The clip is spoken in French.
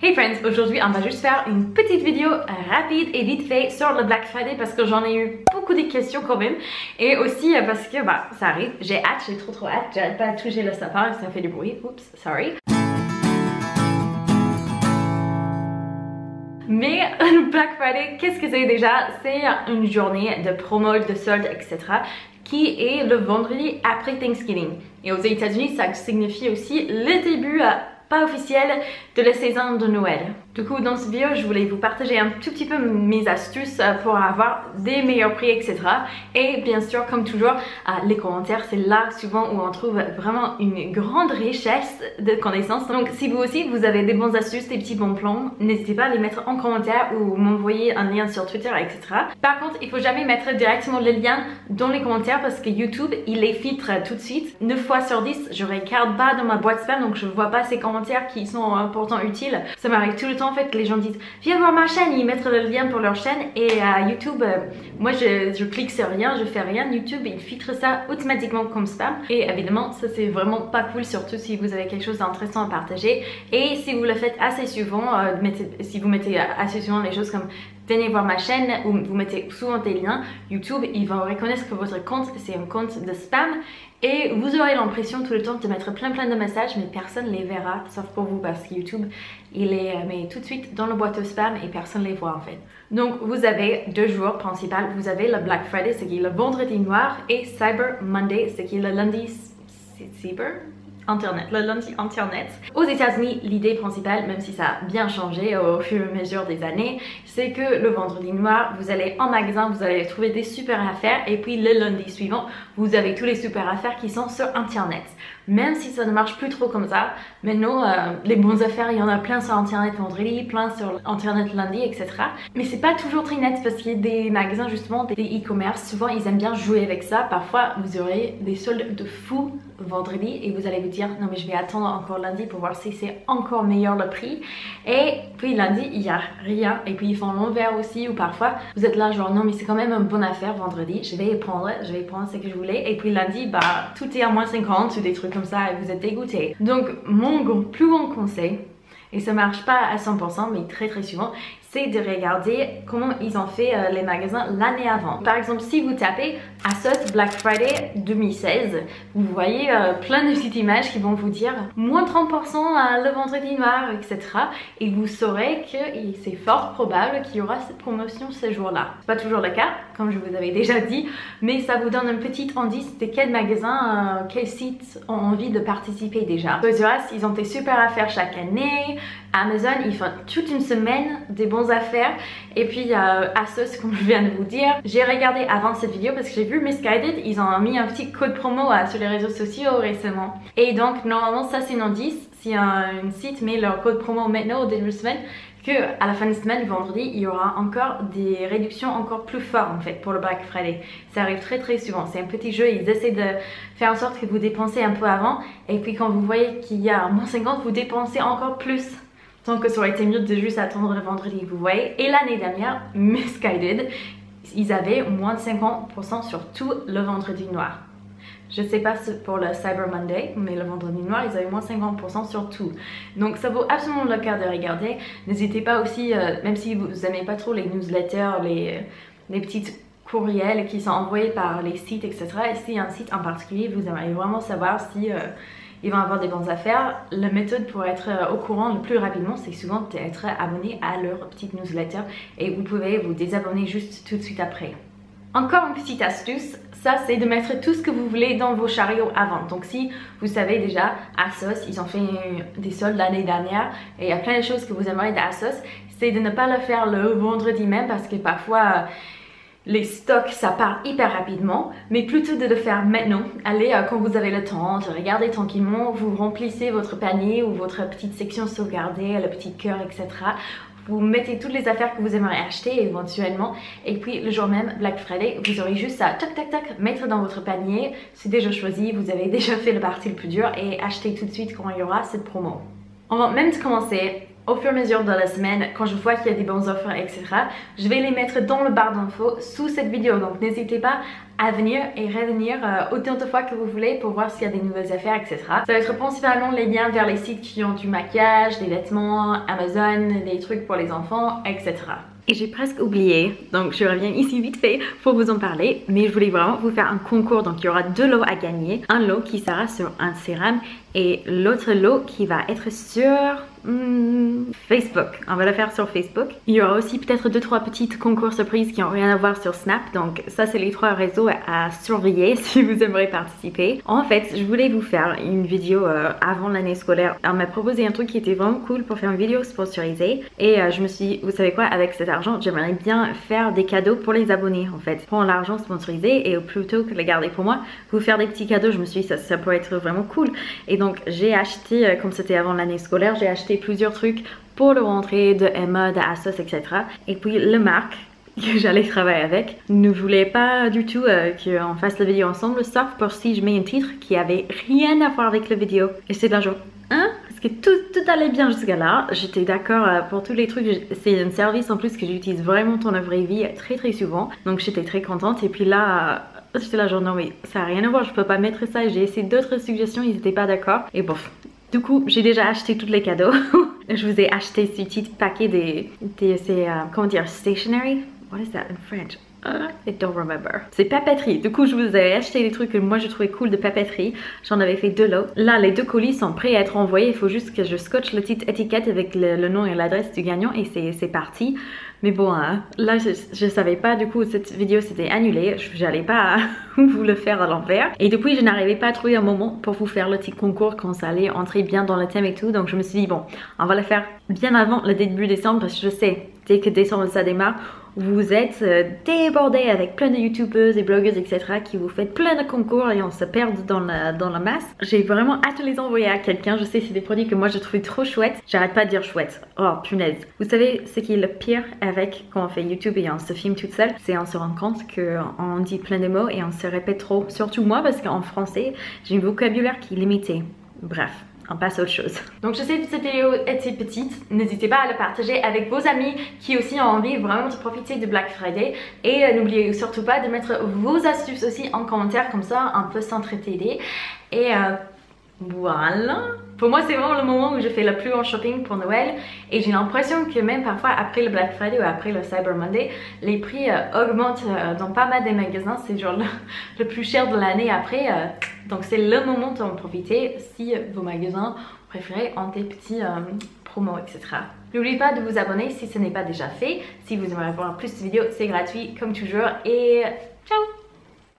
Hey friends, aujourd'hui on va juste faire une petite vidéo rapide et vite fait sur le Black Friday parce que j'en ai eu beaucoup de questions quand même et aussi parce que ça arrive, j'ai hâte, j'ai trop hâte, j'arrête pas de toucher le sapin et ça fait du bruit, oups, sorry. Mais le Black Friday, qu'est-ce que c'est déjà? C'est une journée de promo, de soldes, etc. qui est le vendredi après Thanksgiving. Et aux États-Unis, ça signifie aussi le début pas officiel de la saison de Noël. Du coup, dans cette vidéo, je voulais vous partager un tout petit peu mes astuces pour avoir des meilleurs prix, etc. Et bien sûr, comme toujours, les commentaires, c'est là souvent où on trouve vraiment une grande richesse de connaissances. Donc, si vous aussi, vous avez des bonnes astuces, des petits bons plans, n'hésitez pas à les mettre en commentaire ou m'envoyer un lien sur Twitter, etc. Par contre, il faut jamais mettre directement le lien dans les commentaires parce que YouTube, il les filtre tout de suite. 9 fois sur 10, je regarde pas dans ma boîte spam, donc je vois pas ces commentaires qui sont pourtant utiles. Ça m'arrive tout le temps en fait que les gens disent viens voir ma chaîne, ils mettent le lien pour leur chaîne et YouTube, moi je clique sur rien, je fais rien, YouTube il filtre ça automatiquement comme spam et évidemment ça c'est vraiment pas cool, surtout si vous avez quelque chose d'intéressant à partager et si vous le faites assez souvent, si vous mettez assez souvent les choses comme venez voir ma chaîne ou vous mettez souvent des liens, YouTube il va reconnaître que votre compte c'est un compte de spam et vous aurez l'impression tout le temps de mettre plein de messages mais personne les verra sauf pour vous parce que YouTube il les met tout de suite dans le boîte spam et personne les voit en fait. Donc vous avez deux jours principaux, vous avez le Black Friday ce qui est le vendredi noir et Cyber Monday ce qui est le lundi Internet, le lundi Internet. Aux États-Unis, l'idée principale, même si ça a bien changé au fur et à mesure des années, c'est que le vendredi noir, vous allez en magasin, vous allez trouver des super affaires et puis le lundi suivant, vous avez tous les super affaires qui sont sur Internet. Même si ça ne marche plus trop comme ça, maintenant les bonnes affaires, il y en a plein sur Internet vendredi, plein sur Internet lundi, etc. Mais c'est pas toujours très net parce qu'il y a des magasins justement, des e-commerce, souvent ils aiment bien jouer avec ça. Parfois vous aurez des soldes de fou vendredi et vous allez vous dire non mais je vais attendre encore lundi pour voir si c'est encore meilleur le prix et puis lundi il y a rien et puis ils font l'envers aussi ou parfois vous êtes là genre non mais c'est quand même une bonne affaire vendredi, je vais prendre ce que je voulais et puis lundi tout est à moins 50 ou des trucs comme ça et vous êtes dégoûté. Donc mon plus grand conseil, et ça marche pas à 100% mais très souvent, c'est de regarder comment ils ont fait les magasins l'année avant. Par exemple, si vous tapez ASOS Black Friday 2016, vous voyez plein de petites images qui vont vous dire moins 30% le vendredi noir, etc. Et vous saurez que c'est fort probable qu'il y aura cette promotion ce jour-là. C'est pas toujours le cas, comme je vous avais déjà dit, mais ça vous donne un petit indice de quel magasin, quels sites ont envie de participer déjà. Toys R Us, ils ont des super affaires chaque année. Amazon, ils font toute une semaine des bons affaires et puis ASOS comme je viens de vous dire. J'ai regardé avant cette vidéo parce que j'ai vu Missguided, ils ont mis un petit code promo sur les réseaux sociaux récemment et donc normalement ça c'est un indice si un site met leur code promo maintenant au début de semaine que à la fin de semaine, vendredi, il y aura encore des réductions encore plus fortes en fait pour le Black Friday. Ça arrive très souvent, c'est un petit jeu, ils essaient de faire en sorte que vous dépensez un peu avant et puis quand vous voyez qu'il y a moins 50, vous dépensez encore plus. Donc ça aurait été mieux de juste attendre le vendredi, vous voyez. Et l'année dernière, Missguided, ils avaient moins de 50% sur tout le vendredi noir. Je sais pas pour le Cyber Monday, mais le vendredi noir, ils avaient moins 50% sur tout. Donc ça vaut absolument le cas de regarder. N'hésitez pas aussi, même si vous n'aimez pas trop les newsletters, les petites courriels qui sont envoyés par les sites, etc. Et s'il y a un site en particulier, vous aimeriez vraiment savoir si ils vont avoir des bonnes affaires. La méthode pour être au courant le plus rapidement, c'est souvent d'être abonné à leur petite newsletter et vous pouvez vous désabonner juste tout de suite après. Encore une petite astuce, ça c'est de mettre tout ce que vous voulez dans vos chariots avant. Donc si vous savez déjà, ASOS, ils ont fait des soldes l'année dernière et il y a plein de choses que vous aimeriez d'ASOS, c'est de ne pas le faire le vendredi même parce que parfois les stocks ça part hyper rapidement, mais plutôt de le faire maintenant. Allez quand vous avez le temps, de regarder tranquillement, vous remplissez votre panier ou votre petite section sauvegardée, le petit cœur, etc. Vous mettez toutes les affaires que vous aimeriez acheter éventuellement et puis le jour même, Black Friday, vous aurez juste à tac mettre dans votre panier. C'est déjà choisi, vous avez déjà fait le parti le plus dur et acheter tout de suite quand il y aura cette promo. On va même commencer au fur et à mesure de la semaine, quand je vois qu'il y a des bonnes offres, etc., je vais les mettre dans le barre d'infos sous cette vidéo. Donc n'hésitez pas à venir et revenir autant de fois que vous voulez pour voir s'il y a des nouvelles affaires, etc. Ça va être principalement les liens vers les sites qui ont du maquillage, des vêtements, Amazon, des trucs pour les enfants, etc. Et j'ai presque oublié, donc je reviens ici vite fait pour vous en parler, mais je voulais vraiment vous faire un concours. Donc il y aura 2 lots à gagner, un lot qui sera sur un sérum et l'autre lot qui va être sur Facebook. On va le faire sur Facebook. Il y aura aussi peut-être 2-3 petites concours surprises qui n'ont rien à voir sur Snap, donc ça c'est les 3 réseaux à surveiller si vous aimeriez participer. En fait, je voulais vous faire une vidéo avant l'année scolaire. On m'a proposé un truc qui était vraiment cool pour faire une vidéo sponsorisée et je me suis dit, vous savez quoi, avec cet argent, j'aimerais bien faire des cadeaux pour les abonnés en fait. Prendre l'argent sponsorisé et plutôt que de le garder pour moi, vous faire des petits cadeaux, je me suis dit ça pourrait être vraiment cool. Et donc j'ai acheté, comme c'était avant l'année scolaire, j'ai acheté plusieurs trucs pour le rentrée de Emma, de Asos, etc. Et puis le marque que j'allais travailler avec ne voulait pas du tout qu'on fasse la vidéo ensemble, sauf pour si je mets un titre qui avait rien à voir avec la vidéo. Et c'est de la joie. Hein? Parce que tout allait bien jusqu'à là. J'étais d'accord pour tous les trucs. C'est un service en plus que j'utilise vraiment dans la vraie vie très souvent. Donc j'étais très contente. Et puis là, j'étais là genre non mais ça n'a rien à voir, je peux pas mettre ça. J'ai essayé d'autres suggestions, ils n'étaient pas d'accord. Et bon. Du coup, j'ai déjà acheté tous les cadeaux. Je vous ai acheté ce petit paquet comment dire, stationery? What is that in French? I don't remember. C'est papeterie. Du coup, je vous ai acheté des trucs que moi je trouvais cool de papeterie. J'en avais fait 2 lots. Là, les 2 colis sont prêts à être envoyés. Il faut juste que je scotche la petite étiquette avec le nom et l'adresse du gagnant et c'est parti. Mais bon, hein, là, je savais pas, du coup, cette vidéo s'était annulée. J'allais pas vous le faire à l'envers. Et depuis, je n'arrivais pas à trouver un moment pour vous faire le petit concours quand ça allait entrer bien dans le thème et tout. Donc, je me suis dit, bon, on va le faire bien avant le début décembre parce que je sais, dès que décembre ça démarre, vous êtes débordés avec plein de youtubeuses et blogueuses, etc. qui vous faites plein de concours et on se perd dans la masse. J'ai vraiment hâte de les envoyer à quelqu'un. Je sais, c'est des produits que moi je trouve trop chouettes. J'arrête pas de dire chouette. Oh, punaise. Vous savez ce qui est le pire avec quand on fait YouTube et on se filme toute seule? C'est on se rend compte qu'on dit plein de mots et on se répète trop. Surtout moi parce qu'en français, j'ai un vocabulaire qui est limité. Bref. On passe à autre chose. Donc je sais que cette vidéo était petite, n'hésitez pas à la partager avec vos amis qui aussi ont envie vraiment de profiter de Black Friday et n'oubliez surtout pas de mettre vos astuces aussi en commentaire, comme ça on peut s'entraider et voilà. Pour moi c'est vraiment le moment où je fais le plus grand shopping pour Noël et j'ai l'impression que même parfois après le Black Friday ou après le Cyber Monday, les prix augmentent dans pas mal des magasins. C'est genre le plus cher de l'année après. Donc c'est le moment d'en profiter si vos magasins préférés ont des petits promos, etc. N'oubliez pas de vous abonner si ce n'est pas déjà fait. Si vous aimeriez voir plus de vidéos, c'est gratuit comme toujours et ciao!